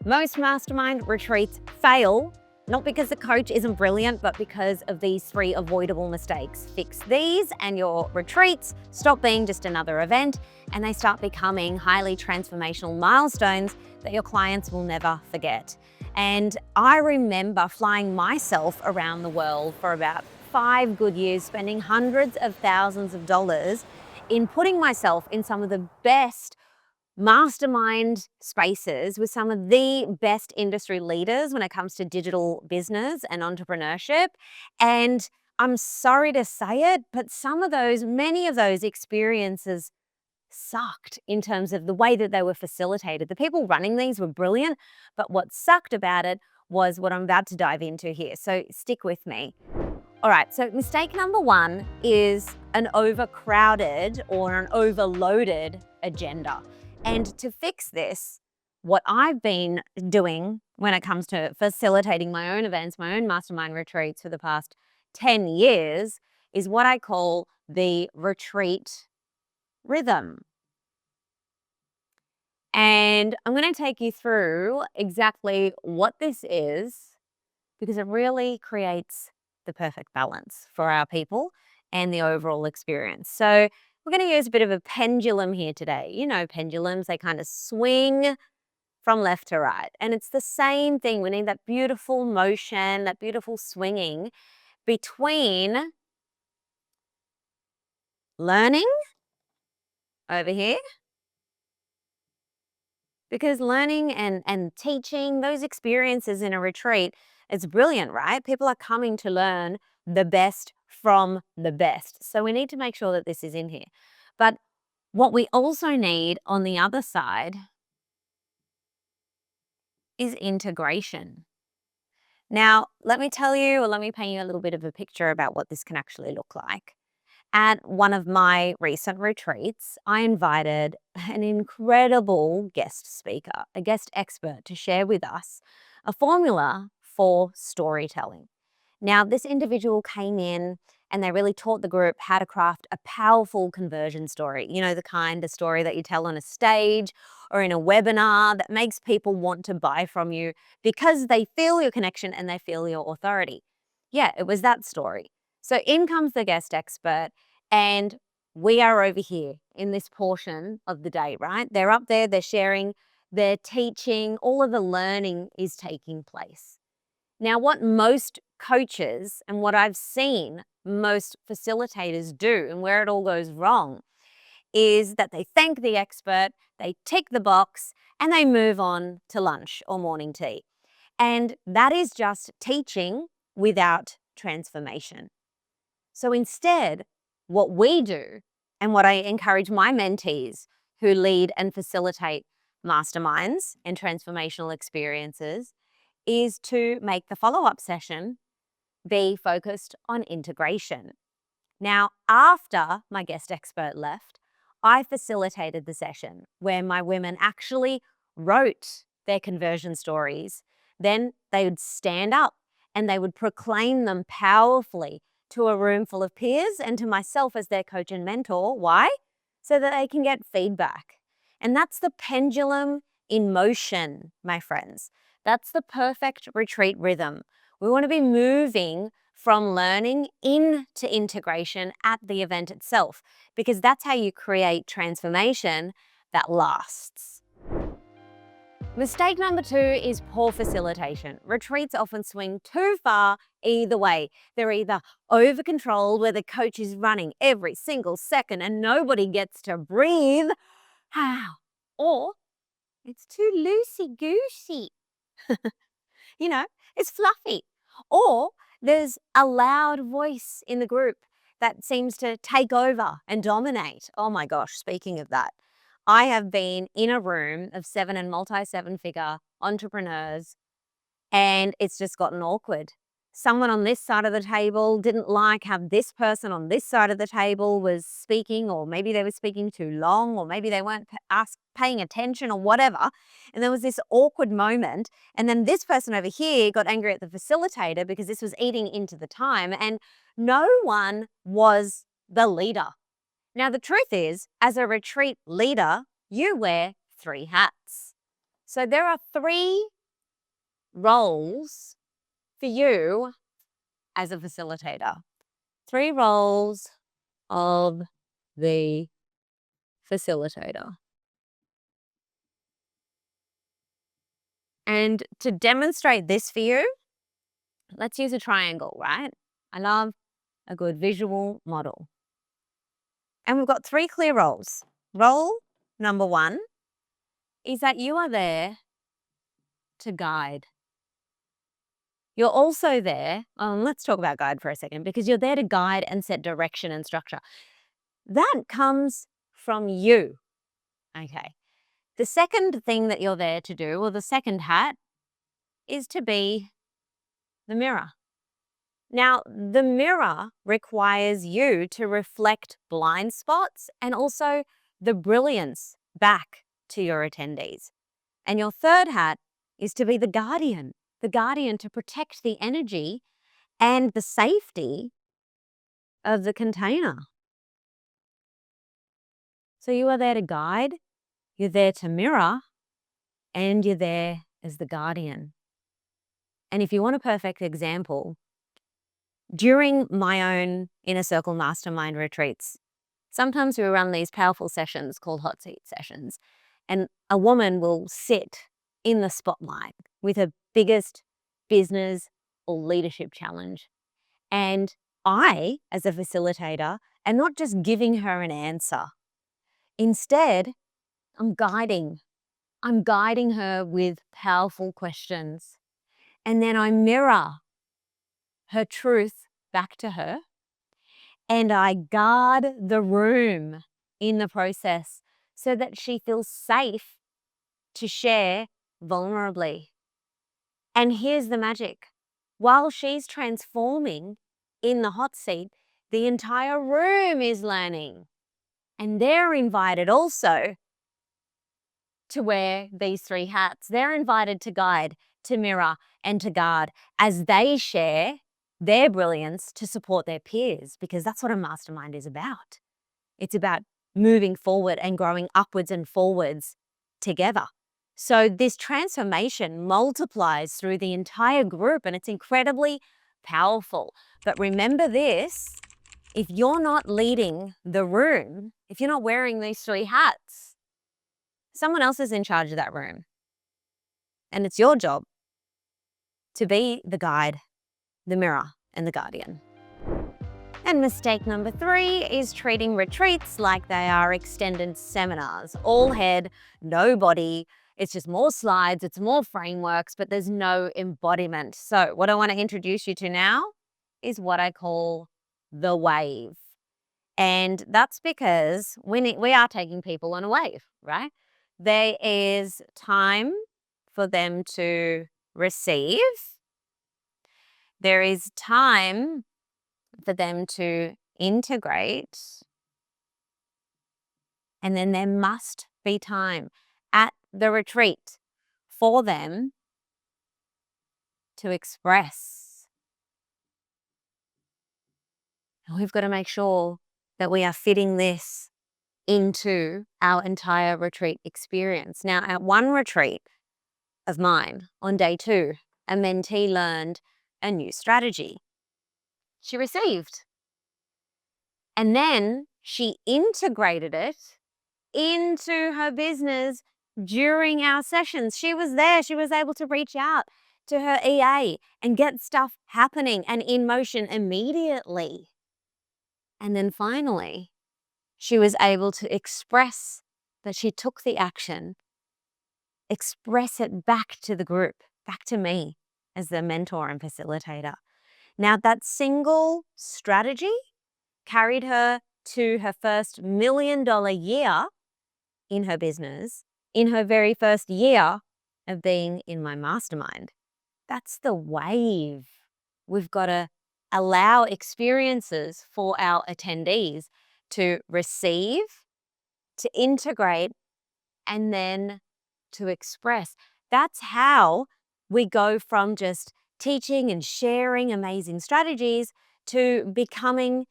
Most mastermind retreats fail, not because the coach isn't brilliant, but because of these 3 avoidable mistakes. Fix these and your retreats stop being just another event and they start becoming highly transformational milestones that your clients will never forget. And I remember flying myself around the world for about 5 good years, spending hundreds of thousands of dollars in putting myself in some of the best mastermind spaces with some of the best industry leaders when it comes to digital business and entrepreneurship. And I'm sorry to say it, but many of those experiences sucked in terms of the way that they were facilitated. The people running these were brilliant, but what sucked about it was what I'm about to dive into here. So stick with me. All right, so mistake number 1 is an overcrowded or an overloaded agenda. And to fix this, what I've been doing when it comes to facilitating my own events, my own mastermind retreats for the past 10 years is what I call the retreat rhythm. And I'm going to take you through exactly what this is because it really creates the perfect balance for our people and the overall experience. So we're going to use a bit of a pendulum here today. You know, pendulums, they kind of swing from left to right. And it's the same thing. We need that beautiful motion, that beautiful swinging between learning over here, because learning and teaching, those experiences in a retreat, it's brilliant, right? People are coming to learn the best from the best. So we need to make sure that this is in here. But what we also need on the other side is integration. Now, let me paint you a little bit of a picture about what this can actually look like. At one of my recent retreats, I invited an incredible guest speaker, a guest expert, to share with us a formula for storytelling. Now, this individual came in and they really taught the group how to craft a powerful conversion story. You know, the kind of story that you tell on a stage or in a webinar that makes people want to buy from you because they feel your connection and they feel your authority. Yeah, it was that story. So in comes the guest expert, and we are over here in this portion of the day, right? They're up there, they're sharing, they're teaching, all of the learning is taking place. Now, what most coaches and what I've seen most facilitators do and where it all goes wrong is that they thank the expert, they tick the box, and they move on to lunch or morning tea. And that is just teaching without transformation. So instead, what we do and what I encourage my mentees who lead and facilitate masterminds and transformational experiences is to make the follow-up session be focused on integration. Now, after my guest expert left, I facilitated the session where my women actually wrote their conversion stories. Then they would stand up and they would proclaim them powerfully to a room full of peers and to myself as their coach and mentor. Why? So that they can get feedback. And that's the pendulum in motion, my friends. That's the perfect retreat rhythm. We want to be moving from learning into integration at the event itself, because that's how you create transformation that lasts. Mistake number 2 is poor facilitation. Retreats often swing too far either way. They're either over-controlled, where the coach is running every single second and nobody gets to breathe, or it's too loosey-goosey. You know, it's fluffy. Or there's a loud voice in the group that seems to take over and dominate. Oh my gosh, speaking of that, I have been in a room of 7 and multi-7-figure entrepreneurs and it's just gotten awkward. Someone on this side of the table didn't like how this person on this side of the table was speaking, or maybe they were speaking too long, or maybe they weren't paying attention or whatever. And there was this awkward moment. And then this person over here got angry at the facilitator because this was eating into the time, and no one was the leader. Now, the truth is, as a retreat leader, you wear 3 hats. So there are 3 roles for you as a facilitator. 3 roles of the facilitator. And to demonstrate this for you, let's use a triangle, right? I love a good visual model. And we've got 3 clear roles. Role number 1 is that you are there to guide. You're also there, let's talk about guide for a second, because you're there to guide and set direction and structure. That comes from you, okay? The second thing that you're there to do, or the second hat, is to be the mirror. Now, the mirror requires you to reflect blind spots and also the brilliance back to your attendees. And your third hat is to be the guardian to protect the energy and the safety of the container. So you are there to guide, you're there to mirror, and you're there as the guardian. And if you want a perfect example, during my own Inner Circle Mastermind retreats, sometimes we run these powerful sessions called hot seat sessions, and a woman will sit in the spotlight with her biggest business or leadership challenge. And I, as a facilitator, am not just giving her an answer. Instead, I'm guiding her with powerful questions. And then I mirror her truth back to her. And I guard the room in the process so that she feels safe to share vulnerably. And here's the magic. While she's transforming in the hot seat, the entire room is learning. And they're invited also to wear these 3 hats. They're invited to guide, to mirror, and to guard as they share their brilliance to support their peers, because that's what a mastermind is about. It's about moving forward and growing upwards and forwards together. So this transformation multiplies through the entire group, and it's incredibly powerful. But remember this, if you're not leading the room, if you're not wearing these 3 hats, someone else is in charge of that room. And it's your job to be the guide, the mirror, and the guardian. And mistake number 3 is treating retreats like they are extended seminars. All head, no body. It's just more slides, it's more frameworks, but there's no embodiment. So what I want to introduce you to now is what I call the wave. And that's because we are taking people on a wave, right? There is time for them to receive. There is time for them to integrate. And then there must be time at the retreat for them to express. And we've got to make sure that we are fitting this into our entire retreat experience. Now, at one retreat of mine, on day 2, a mentee learned a new strategy. She received. And then she integrated it into her business during our sessions. She was there. She was able to reach out to her EA and get stuff happening and in motion immediately. And then finally, she was able to express that she took the action, express it back to the group, back to me as the mentor and facilitator. Now, that single strategy carried her to her first $1 million year in her business in her very first year of being in my mastermind. That's the wave. We've got to allow experiences for our attendees to receive, to integrate, and then to express. That's how we go from just teaching and sharing amazing strategies to becoming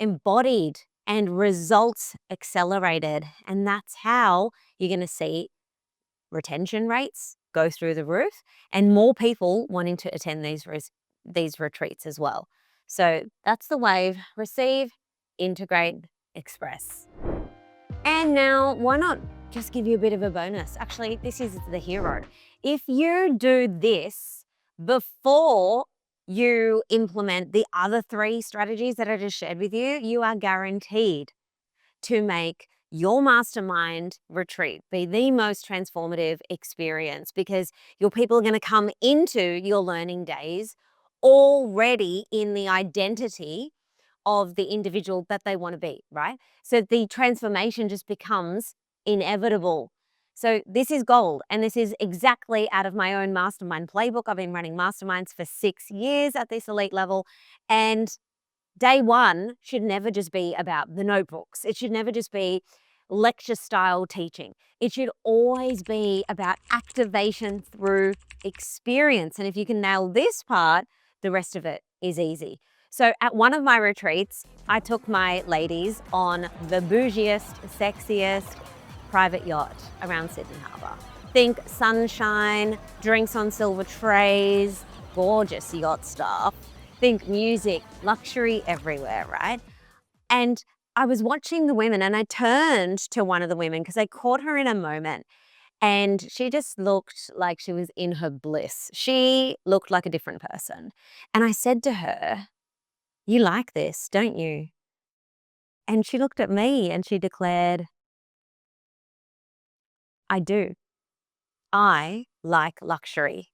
embodied and results accelerated. And that's how you're going to see retention rates go through the roof, and more people wanting to attend these retreats as well. So that's the wave: receive, integrate, express. And now, why not just give you a bit of a bonus? Actually, this is the hero. If you do this before you implement the other 3 strategies that I just shared with you, you are guaranteed to make your mastermind retreat be the most transformative experience, because your people are going to come into your learning days already in the identity of the individual that they want to be, right? So the transformation just becomes inevitable. So this is gold, and this is exactly out of my own mastermind playbook. I've been running masterminds for 6 years at this elite level, and day one should never just be about the notebooks. It should never just be lecture style teaching. It should always be about activation through experience. And if you can nail this part, the rest of it is easy. So at one of my retreats, I took my ladies on the bougiest, sexiest private yacht around Sydney Harbour. Think sunshine, drinks on silver trays, gorgeous yacht staff. Think music, luxury everywhere, right? And I was watching the women, and I turned to one of the women because I caught her in a moment, and she just looked like she was in her bliss. She looked like a different person. And I said to her, "You like this, don't you?" And she looked at me and she declared, "I do. I like luxury.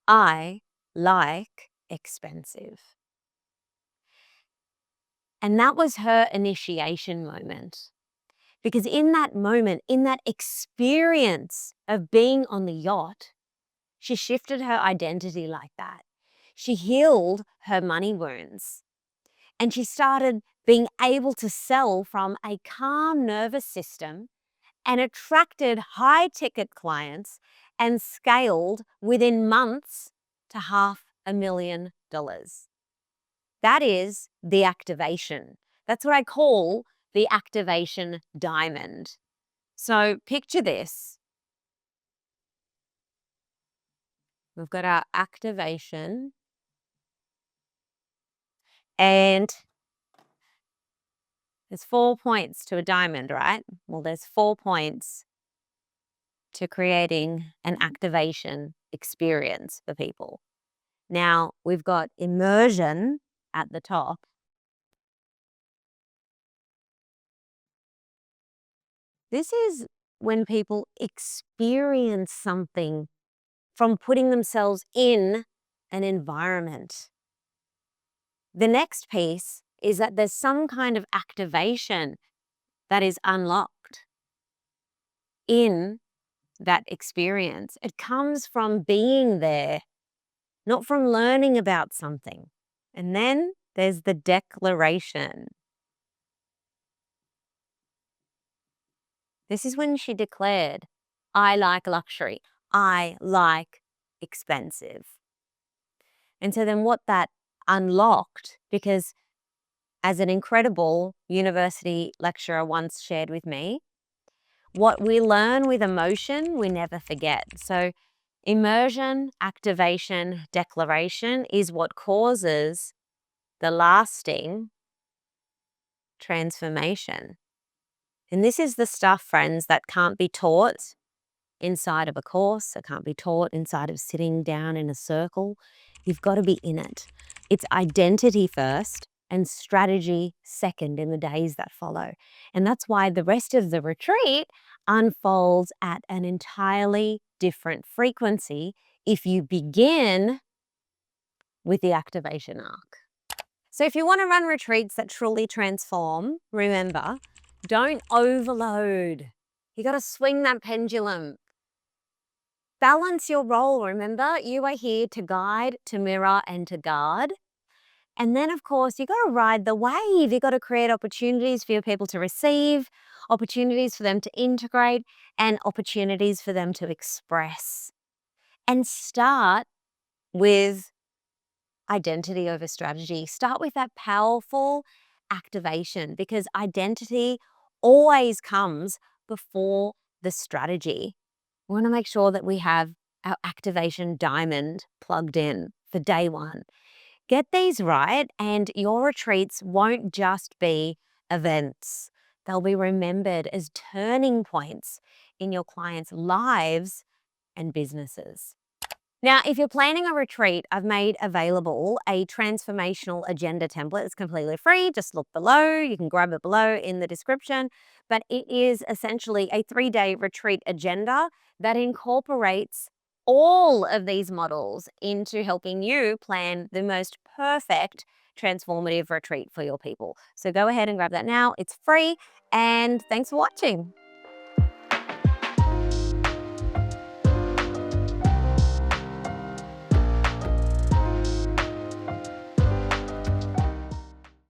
I like expensive." And that was her initiation moment. Because in that moment, in that experience of being on the yacht, she shifted her identity like that. She healed her money wounds, and she started being able to sell from a calm nervous system, and attracted high ticket clients and scaled within months to $500,000. That is the activation. That's what I call the activation diamond. So picture this. We've got our activation, and there's 4 points to a diamond, right? Well, there's 4 points to creating an activation experience for people. Now, we've got immersion at the top. This is when people experience something from putting themselves in an environment. The next piece is that there's some kind of activation that is unlocked in that experience. It comes from being there, not from learning about something. And then there's the declaration. This is when she declared, "I like luxury. I like expensive." And so then what that unlocked, because as an incredible university lecturer once shared with me, what we learn with emotion, we never forget. So immersion, activation, declaration is what causes the lasting transformation. And this is the stuff, friends, that can't be taught inside of a course. It can't be taught inside of sitting down in a circle. You've got to be in it. It's identity first and strategy second in the days that follow. And that's why the rest of the retreat unfolds at an entirely different frequency if you begin with the activation arc. So if you want to run retreats that truly transform, remember, don't overload. You got to swing that pendulum. Balance your role. Remember, you are here to guide, to mirror, and to guard. And then, of course, you got to ride the wave. You got to create opportunities for your people to receive, opportunities for them to integrate, and opportunities for them to express. And start with identity over strategy. Start with that powerful activation, because identity always comes before the strategy. We want to make sure that we have our activation diamond plugged in for day one. Get these right, and your retreats won't just be events. They'll be remembered as turning points in your clients' lives and businesses. Now, if you're planning a retreat, I've made available a transformational agenda template. It's completely free. Just look below. You can grab it below in the description. But it is essentially a 3-day retreat agenda that incorporates all of these models into helping you plan the most perfect transformative retreat for your people. So go ahead and grab that now. It's free. And thanks for watching.